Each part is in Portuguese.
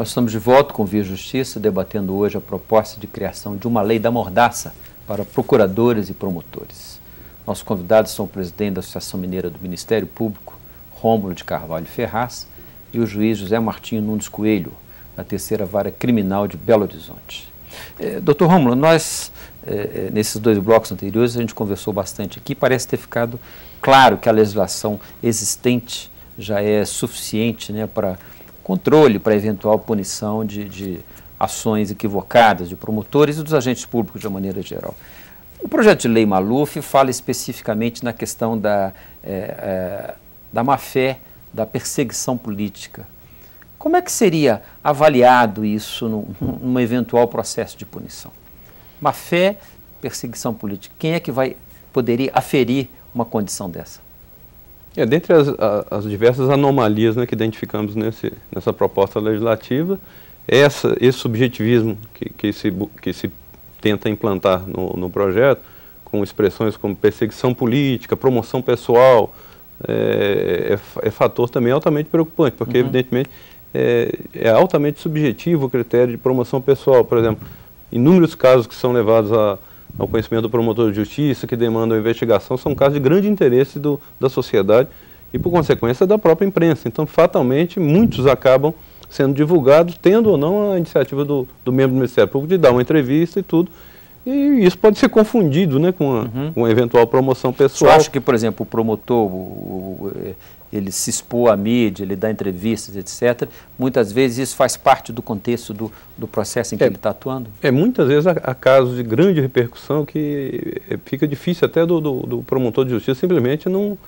Nós estamos de volta com Via Justiça, debatendo hoje a proposta de criação de uma lei da mordaça para procuradores e promotores. Nossos convidados são o presidente da Associação Mineira do Ministério Público, Rômulo de Carvalho Ferraz, e o juiz José Martinho Nunes Coelho, da Terceira Vara Criminal de Belo Horizonte. Doutor Rômulo, nós, nesses dois blocos anteriores, a gente conversou bastante aqui, parece ter ficado claro que a legislação existente já é suficiente, né, para controle, para eventual punição de ações equivocadas de promotores e dos agentes públicos de uma maneira geral. O projeto de lei Maluf fala especificamente na questão da má-fé, da perseguição política. Como é que seria avaliado isso num eventual processo de punição? Má-fé, perseguição política. Quem é que poderia aferir uma condição dessa? Dentre as diversas anomalias, né, que identificamos nessa proposta legislativa, esse subjetivismo que se tenta implantar no projeto, com expressões como perseguição política, promoção pessoal, é fator também altamente preocupante, porque evidentemente é altamente subjetivo o critério de promoção pessoal. Por exemplo, inúmeros casos que são levados ao conhecimento do promotor de justiça, que demandam investigação, são casos de grande interesse da sociedade e, por consequência, da própria imprensa. Então, fatalmente, muitos acabam sendo divulgados, tendo ou não a iniciativa do membro do Ministério Público de dar uma entrevista e tudo. E isso pode ser confundido, né, com uma eventual promoção pessoal. Você acha que, por exemplo, o promotor, ele se expor à mídia, ele dá entrevistas, etc., muitas vezes isso faz parte do contexto do processo em que ele está atuando? Muitas vezes há casos de grande repercussão que fica difícil até do promotor de justiça simplesmente não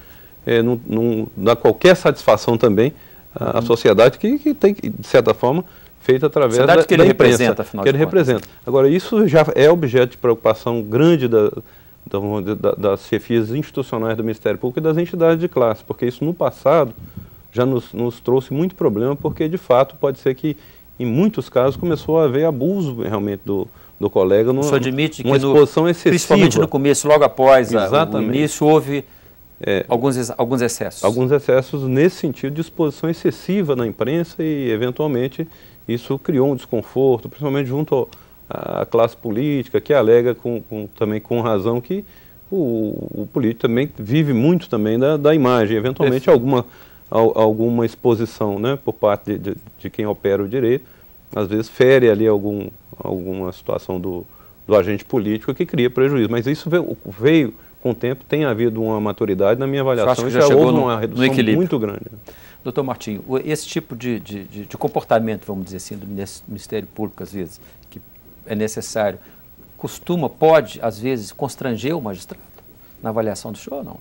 dá qualquer satisfação também à sociedade que tem, de certa forma, feita através da que ele imprensa, representa, afinal de contas. Agora, isso já é objeto de preocupação grande das chefias institucionais do Ministério Público e das entidades de classe, porque isso no passado já nos trouxe muito problema, porque de fato pode ser que em muitos casos começou a haver abuso realmente do colega numa exposição excessiva. Principalmente no começo, logo após o início, houve alguns excessos. Alguns excessos nesse sentido de exposição excessiva na imprensa e, eventualmente, isso criou um desconforto, principalmente junto à classe política, que alega também com razão que o político também vive muito também da imagem, eventualmente alguma exposição, né, por parte de quem opera o direito, às vezes fere ali alguma situação do agente político que cria prejuízo, mas isso veio com o tempo, tem havido uma maturidade na minha avaliação, já houve uma redução muito grande. Doutor Martinho, esse tipo de comportamento, vamos dizer assim, do Ministério Público, às vezes, que é necessário, pode, às vezes, constranger o magistrado na avaliação do senhor ou não?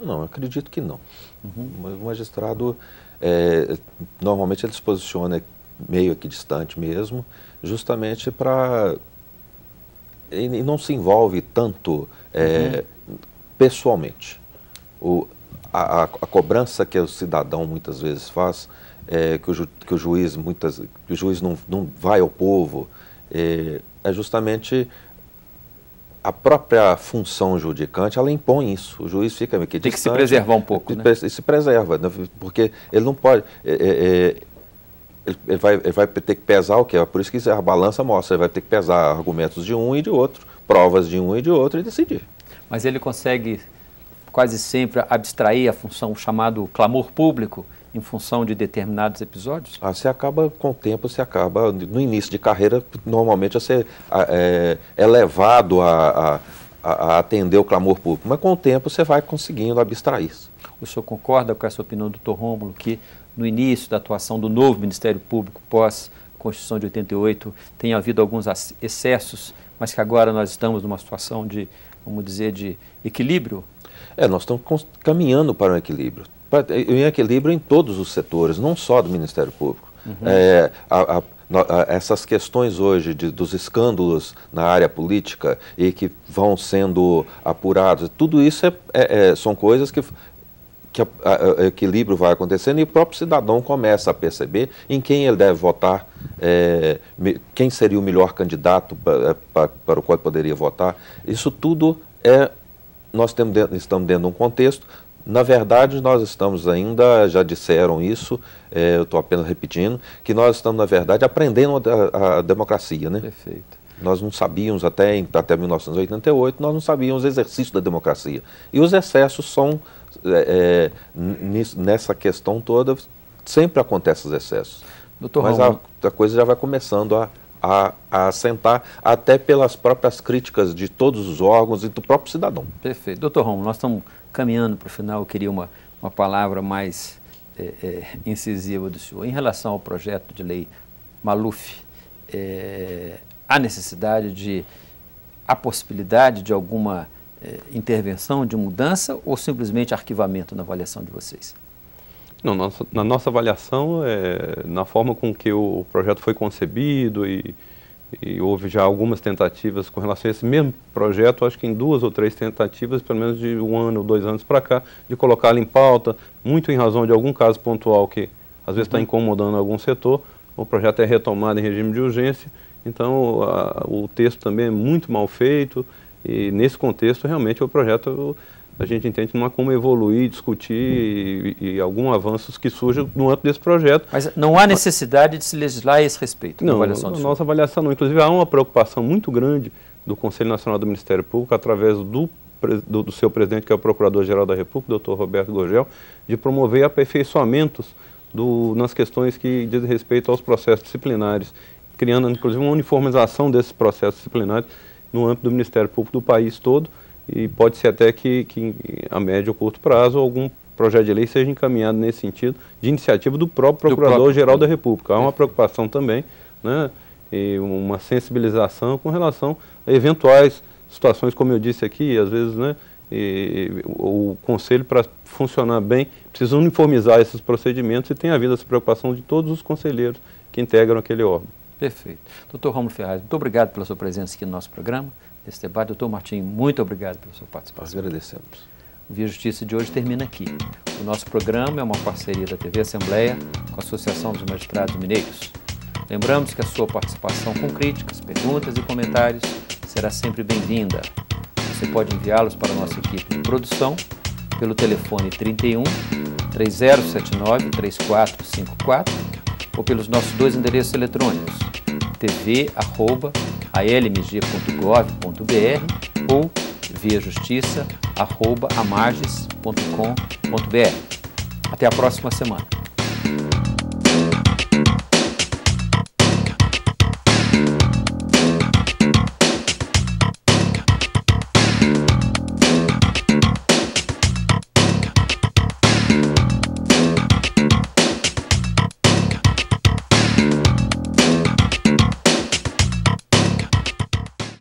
Não, eu acredito que não. O magistrado, normalmente ele se posiciona meio aqui distante mesmo, justamente para... E não se envolve tanto pessoalmente. A cobrança que o cidadão muitas vezes faz, que o juiz não vai ao povo, é justamente a própria função judicante, ela impõe isso. O juiz fica aqui distante. Tem que se preservar um pouco, né? Se preserva, porque ele não pode... Ele vai ter que pesar o quê? Por isso que a balança mostra, ele vai ter que pesar argumentos de um e de outro, provas de um e de outro e decidir. Mas ele consegue quase sempre abstrair a função, o chamado clamor público, em função de determinados episódios? Você acaba, com o tempo, no início de carreira, normalmente você é levado a atender o clamor público, mas com o tempo você vai conseguindo abstrair isso. O senhor concorda com essa opinião do Dr. Rômulo, que no início da atuação do novo Ministério Público, pós-Constituição de 88, tem havido alguns excessos, mas que agora nós estamos numa situação de, vamos dizer, de equilíbrio? Nós estamos caminhando para um equilíbrio. Um equilíbrio em todos os setores, não só do Ministério Público. Essas questões hoje dos escândalos na área política e que vão sendo apurados, tudo isso são coisas que o equilíbrio vai acontecendo e o próprio cidadão começa a perceber em quem ele deve votar, quem seria o melhor candidato para o qual poderia votar. Isso tudo nós estamos dentro de um contexto Na verdade, nós estamos ainda, já disseram isso, eu estou apenas repetindo, que nós estamos, na verdade, aprendendo a democracia, né? Perfeito. Nós não sabíamos, até 1988, nós não sabíamos o exercício da democracia. E os excessos são, nessa questão toda, sempre acontecem os excessos. Doutor Mas Romulo, a coisa já vai começando a assentar, até pelas próprias críticas de todos os órgãos e do próprio cidadão. perfeito. Doutor Romulo, nós estamos caminhando para o final, eu queria uma palavra mais incisiva do senhor. Em relação ao projeto de lei Maluf, há necessidade há possibilidade de alguma intervenção, de mudança ou simplesmente arquivamento na avaliação de vocês? Não, na nossa avaliação, na forma com que o projeto foi concebido e houve já algumas tentativas com relação a esse mesmo projeto, acho que em 2 ou 3 tentativas, pelo menos de 1 ano ou 2 anos para cá, de colocá-lo em pauta, muito em razão de algum caso pontual que às vezes está incomodando algum setor, o projeto é retomado em regime de urgência, então o texto também é muito mal feito e nesse contexto realmente o projeto a gente entende não há como evoluir, discutir e algum avanços que surjam no âmbito desse projeto. Mas não há necessidade de se legislar a esse respeito? Não, nossa avaliação não. Inclusive há uma preocupação muito grande do Conselho Nacional do Ministério Público, através do seu presidente, que é o Procurador-Geral da República, doutor Roberto Gurgel, de promover aperfeiçoamentos nas questões que dizem respeito aos processos disciplinares, criando inclusive uma uniformização desses processos disciplinares no âmbito do Ministério Público do país todo, e pode ser até que a médio ou curto prazo algum projeto de lei seja encaminhado nesse sentido, de iniciativa do próprio Procurador-Geral da República. Há uma preocupação também, né, e uma sensibilização com relação a eventuais situações, como eu disse aqui, às vezes, né, o Conselho, para funcionar bem, precisa uniformizar esses procedimentos e tem havido essa preocupação de todos os conselheiros que integram aquele órgão. Perfeito. Doutor Romulo Ferraz, muito obrigado pela sua presença aqui no nosso programa, nesse debate. Doutor Martim, muito obrigado pela sua participação. Nós agradecemos. O Via Justiça de hoje termina aqui. O nosso programa é uma parceria da TV Assembleia com a Associação dos Magistrados Mineiros. Lembramos que a sua participação com críticas, perguntas e comentários será sempre bem-vinda. Você pode enviá-los para a nossa equipe de produção pelo telefone 31 3079 3454 ou pelos nossos 2 endereços eletrônicos, tv@almg.gov.br ou viajustiça@amarges.com.br. Até a próxima semana.